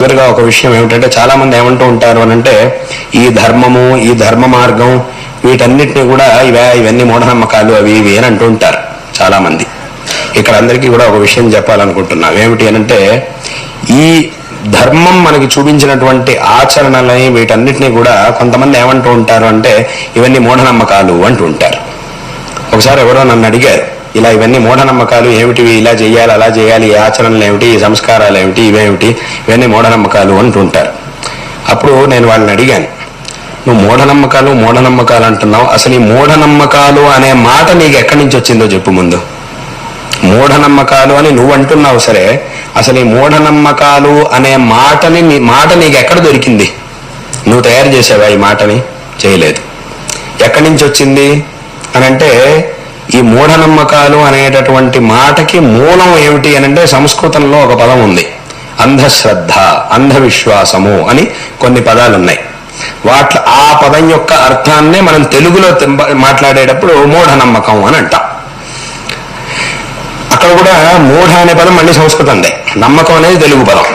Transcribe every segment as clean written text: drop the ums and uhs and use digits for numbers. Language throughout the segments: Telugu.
చివరిగా ఒక విషయం ఏమిటంటే, చాలా మంది ఏమంటూ ఉంటారు అని అంటే, ఈ ధర్మము, ఈ ధర్మ మార్గం, వీటన్నిటిని కూడా ఇవన్నీ మూఢనమ్మకాలు అవి ఇవి అని అంటూ ఉంటారు చాలా మంది. ఇక్కడ అందరికీ కూడా ఒక విషయం చెప్పాలనుకుంటున్నాం. ఏమిటి అనంటే, ఈ ధర్మం మనకి చూపించినటువంటి ఆచరణలని వీటన్నిటినీ కూడా కొంతమంది ఏమంటూ ఉంటారు అంటే, ఇవన్నీ మూఢనమ్మకాలు అంటూ ఉంటారు. ఒకసారి ఎవరో నన్ను అడిగారు, ఇలా ఇవన్నీ మూఢనమ్మకాలు ఏమిటివి, ఇలా చేయాలి అలా చేయాలి, ఈ ఆచరణలు ఏమిటి, ఈ సంస్కారాలు ఏమిటి, ఇవేమిటి, ఇవన్నీ మూఢనమ్మకాలు అంటుంటారు. అప్పుడు నేను వాళ్ళని అడిగాను, నువ్వు మూఢనమ్మకాలు అంటున్నావు, అసలు ఈ మూఢనమ్మకాలు అనే మాట నీకు ఎక్కడి నుంచి వచ్చిందో చెప్పు ముందు. మూఢనమ్మకాలు అని నువ్వు అంటున్నావు సరే, అసలు ఈ మూఢనమ్మకాలు అనే మాట నీకు ఎక్కడ దొరికింది? నువ్వు తయారు చేసావా ఈ మాటని? చేయలేదు. ఎక్కడి నుంచి వచ్చింది అని అంటే, ఈ మూఢనమ్మకాలు అనేటటువంటి మాటకి మూలం ఏమిటి అని అంటే, సంస్కృతంలో ఒక పదం ఉంది, అంధశ్రద్ధ, అంధవిశ్వాసము అని కొన్ని పదాలు ఉన్నాయి. ఆ పదం యొక్క అర్థాన్నే మనం తెలుగులో మాట్లాడేటప్పుడు మూఢనమ్మకం అని అంటాం. అక్కడ కూడా మూఢ అనే పదం మళ్ళీ సంస్కృతందే, నమ్మకం అనేది తెలుగు పదం.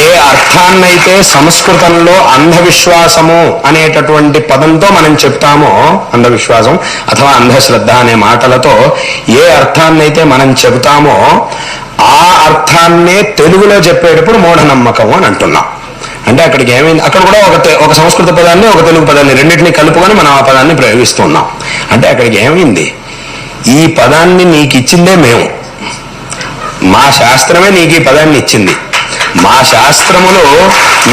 ఏ అర్థాన్నైతే సంస్కృతంలో అంధవిశ్వాసము అనేటటువంటి పదంతో మనం చెప్తామో, అంధవిశ్వాసం అథవా అంధశ్రద్ధ అనే మాటలతో ఏ అర్థాన్నైతే మనం చెబుతామో, ఆ అర్థాన్నే తెలుగులో చెప్పేటప్పుడు మూఢనమ్మకం అని అంటున్నాం. అంటే అక్కడికి ఏమైంది, అక్కడ కూడా ఒక సంస్కృత పదాన్ని ఒక తెలుగు పదాన్ని రెండింటినీ కలుపుకొని మనం ఆ పదాన్ని ప్రయోగిస్తున్నాం. అంటే అక్కడికి ఏమైంది, ఈ పదాన్ని నీకు ఇచ్చిందే మేము, మా శాస్త్రమే నీకు ఈ పదాన్ని ఇచ్చింది. మా శాస్త్రములు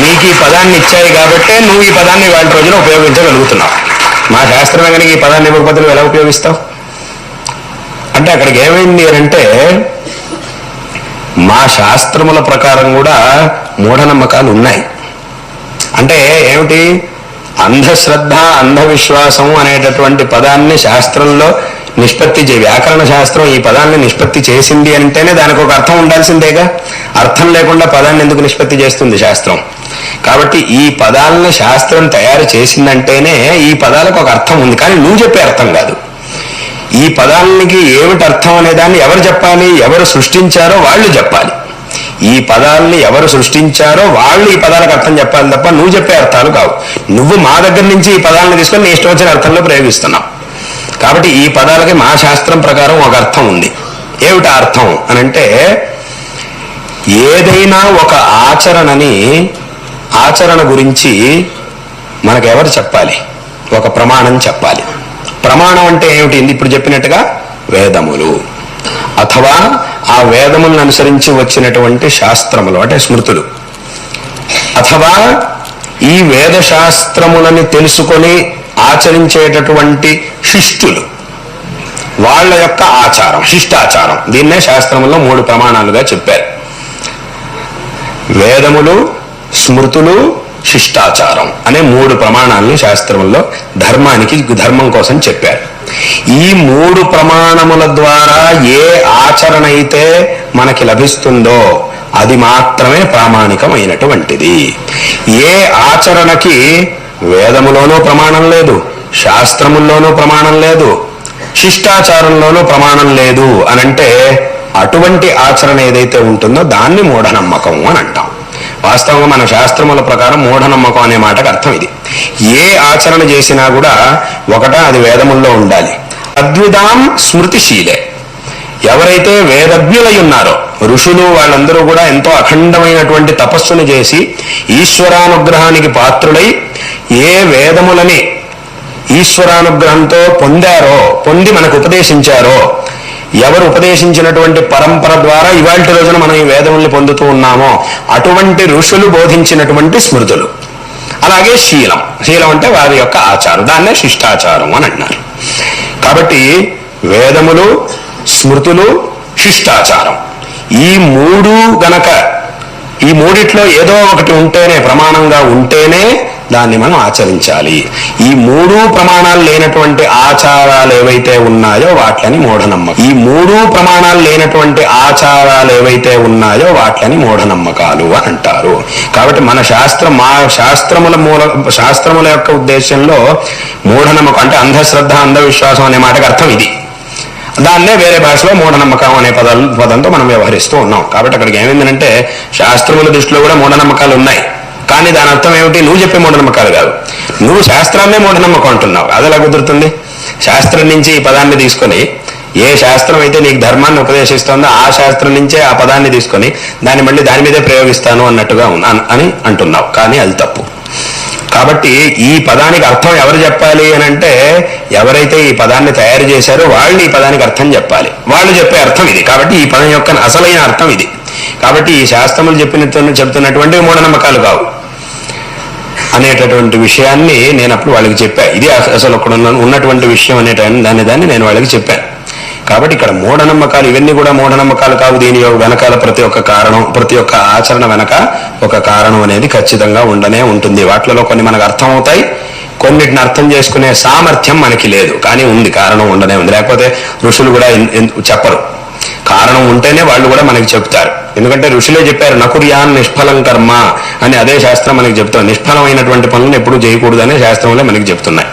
నీకు ఈ పదాన్ని ఇచ్చాయి కాబట్టే నువ్వు ఈ పదాన్ని వాళ్ళ రోజున ఉపయోగించగలుగుతున్నావు. మా శాస్త్రమే కనుక ఈ పదాన్ని ఇవ్వకపోతే నువ్వు ఎలా ఉపయోగిస్తావు? అంటే అక్కడికి ఏమైంది అంటే, మా శాస్త్రముల ప్రకారం కూడా మూఢనమ్మకాలు ఉన్నాయి. అంటే ఏమిటి, అంధశ్రద్ధ, అంధవిశ్వాసము అనేటటువంటి పదాన్ని శాస్త్రంలో నిష్పత్తి వ్యాకరణ శాస్త్రం ఈ పదాన్ని నిష్పత్తి చేసింది అంటేనే దానికి ఒక అర్థం ఉండాల్సిందేగా. అర్థం లేకుండా పదాన్ని ఎందుకు నిష్పత్తి చేస్తుంది శాస్త్రం? కాబట్టి ఈ పదాలను శాస్త్రం తయారు చేసిందంటేనే ఈ పదాలకు ఒక అర్థం ఉంది, కానీ నువ్వు చెప్పే అర్థం కాదు. ఈ పదాలకి ఏమిటి అర్థం అనే దాన్ని ఎవరు చెప్పాలి? ఎవరు సృష్టించారో వాళ్ళు చెప్పాలి. ఈ పదాలని ఎవరు సృష్టించారో వాళ్ళు ఈ పదాలకు అర్థం చెప్పాలి తప్ప నువ్వు చెప్పే అర్థాలు కావు. నువ్వు మా దగ్గర నుంచి ఈ పదాలను తీసుకొని నీ ఇష్టం వచ్చిన అర్థంలో ప్రయోగిస్తున్నావు. కాబట్టి ఈ పదాలకి మా శాస్త్రం ప్రకారం ఒక అర్థం ఉంది. ఏమిటి అర్థం అని అంటే, ఏదైనా ఒక ఆచరణ గురించి మనకెవరు చెప్పాలి? ఒక ప్రమాణం చెప్పాలి. ప్రమాణం అంటే ఏమిటి? ఇప్పుడు చెప్పినట్టుగా వేదములు, అథవా ఆ వేదములను అనుసరించి వచ్చినటువంటి శాస్త్రములు అంటే స్మృతులు, అథవా ఈ వేద శాస్త్రములని తెలుసుకొని ఆచరించేటటువంటి శిష్టులు, వాళ్ళ యొక్క ఆచారం, శిష్టాచారం. దీన్నే శాస్త్రములో 3 ప్రమాణాలుగా చెప్పారు. వేదములు, స్మృతులు, శిష్టాచారం అనే 3 ప్రమాణాలను శాస్త్రములో ధర్మం కోసం చెప్పారు. ఈ 3 ప్రమాణముల ద్వారా ఏ ఆచరణ అయితే మనకి లభిస్తుందో అది మాత్రమే ప్రామాణికమైనటువంటిది. ఏ ఆచరణకి వేదములోనూ ప్రమాణం లేదు, శాస్త్రముల్లోనూ ప్రమాణం లేదు, శిష్టాచారంలోనూ ప్రమాణం లేదు అనంటే, అటువంటి ఆచరణ ఏదైతే ఉంటుందో దాన్ని మూఢనమ్మకం అని అంటాం. వాస్తవంగా మన శాస్త్రముల ప్రకారం మూఢనమ్మకం అనే మాటకు అర్థం ఇది. ఏ ఆచరణ చేసినా కూడా అది వేదముల్లో ఉండాలి. అద్విదాం స్మృతిశీలే. ఎవరైతే వేదజ్ఞులై ఉన్నారో, ఋషులు వాళ్ళందరూ కూడా ఎంతో అఖండమైనటువంటి తపస్సును చేసి ఈశ్వరానుగ్రహానికి పాత్రులై ఏ వేదములని ఈశ్వరానుగ్రహంతో పొంది మనకు ఉపదేశించారో, ఎవరు ఉపదేశించినటువంటి పరంపర ద్వారా ఇవాల్టి రోజున మనం ఈ వేదముల్ని పొందుతూ ఉన్నామో అటువంటి ఋషులు బోధించినటువంటి స్మృతులు. అలాగే శీలం అంటే వారి యొక్క ఆచారం, దాన్నే శిష్టాచారం అని అంటున్నారు. కాబట్టి వేదములు, స్మృతులు, శిష్టాచారం ఈ 3 గనక, ఈ 3ట్లో ఏదో ఒకటి ఉంటేనే, ప్రమాణంగా ఉంటేనే దాన్ని మనం ఆచరించాలి. ఈ 3 ప్రమాణాలు లేనటువంటి ఆచారాలు ఏవైతే ఉన్నాయో వాట్లని మూఢనమ్మకం. ఈ 3 ప్రమాణాలు లేనటువంటి ఆచారాలు ఏవైతే ఉన్నాయో వాట్లని మూఢనమ్మకాలు అని అంటారు. కాబట్టి మన శాస్త్రముల యొక్క ఉద్దేశంలో మూఢనమ్మకం అంటే అంధశ్రద్ధ, అంధవిశ్వాసం అనే మాటకు అర్థం ఇది. దాన్నే వేరే భాషలో మూఢనమ్మకం అనే పదంతో మనం వ్యవహరిస్తూ ఉన్నాం. కాబట్టి అక్కడికి ఏమైందంటే శాస్త్రముల దృష్టిలో కూడా మూఢనమ్మకాలు ఉన్నాయి. కానీ దాని అర్థం ఏమిటి? నువ్వు చెప్పే మూఢనమ్మకాలు కాదు, నువ్వు శాస్త్రాన్నే మూఢనమ్మకం అంటున్నావు. అది ఎలా కుదురుతుంది? శాస్త్రం నుంచి ఈ పదాన్ని తీసుకొని, ఏ శాస్త్రం అయితే నీకు ధర్మాన్ని ఉపదేశిస్తుందో ఆ శాస్త్రం నుంచే ఆ పదాన్ని తీసుకొని దాన్ని మళ్ళీ దాని మీదే ప్రయోగిస్తాను అన్నట్టుగా అని అంటున్నావు. కానీ అది తప్పు. కాబట్టి ఈ పదానికి అర్థం ఎవరు చెప్పాలి అని అంటే, ఎవరైతే ఈ పదాన్ని తయారు చేశారో వాళ్ళు ఈ పదానికి అర్థం చెప్పాలి. వాళ్ళు చెప్పే అర్థం ఇది. కాబట్టి ఈ పదం యొక్క అసలైన అర్థం ఇది. కాబట్టి ఈ శాస్త్రములు చెప్తున్నటువంటి మూఢనమ్మకాలు కావు అనేటటువంటి విషయాన్ని నేను అప్పుడు వాళ్ళకి చెప్పాను. ఇది అసలు అక్కడ ఉన్నటువంటి విషయం దాన్ని నేను వాళ్ళకి చెప్పాను. కాబట్టి ఇక్కడ మూఢనమ్మకాలు ఇవన్నీ కూడా మూఢనమ్మకాలు కావు. దీని వెనకాల ప్రతి ఒక్క కారణం, ప్రతి ఒక్క ఆచరణ వెనక ఒక కారణం అనేది ఖచ్చితంగా ఉండనే ఉంటుంది. వాటిలో కొన్ని మనకు అర్థం అవుతాయి, కొన్నిటిని అర్థం చేసుకునే సామర్థ్యం మనకి లేదు. కానీ ఉంది, కారణం ఉండనే ఉంది. లేకపోతే ఋషులు కూడా చెప్పరు. కారణం ఉంటేనే వాళ్ళు కూడా మనకి చెప్తారు. ఎందుకంటే ఋషులే చెప్పారు, నకుర్యాన్ నిష్ఫలం కర్మ అని. అదే శాస్త్రం మనకి చెప్తాం. నిష్ఫలమైనటువంటి పనులను ఎప్పుడూ చేయకూడదనే శాస్త్రంలో మనకి చెప్తున్నాయి.